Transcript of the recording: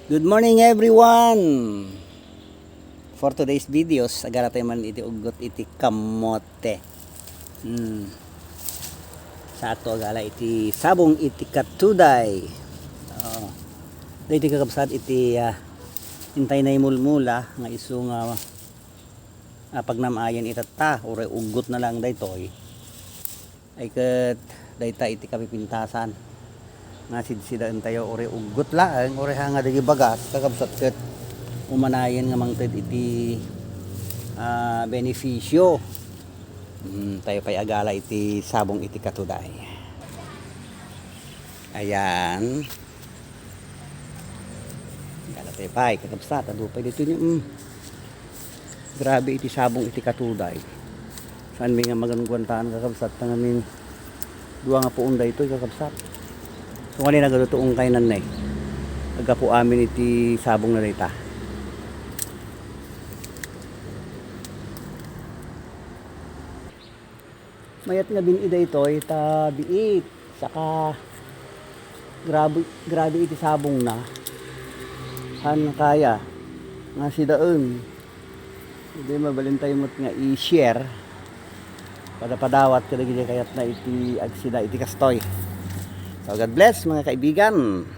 Good morning everyone. For today's videos, agara tayo man iti ugot iti kamote. Sa ato agala iti sabong iti katuday. Dahil iti kakabsat iti intay na imulmula nga iso nga pagnamayan itata ure ugot na lang daytoy. Ay ket dayta iti kapipintasan. Nga sidsida tayo ore ugot laeng ore hanga dagi bagas kakabsat ket umanayen nga mangted iti benepisyo. Tayo pay agala iti sabong iti katuday. Ayan. Agala tayo pay kakabsat adu pay dito niyo. Grabe iti sabong iti katuday. Saan mi nga maganugwantaan kakabsat ngamin duwa nga puon daytoy kakabsat. So kanina nagalutuong kainan na aga po amin iti sabong na dayta. Mayat nga binida ito ita biit saka grabe iti sabong na han kaya nga si daon hindi mabalintay mo't nga i-share padapadawat kadagiti kayat na iti agsida iti kastoy. So God bless mga kaibigan.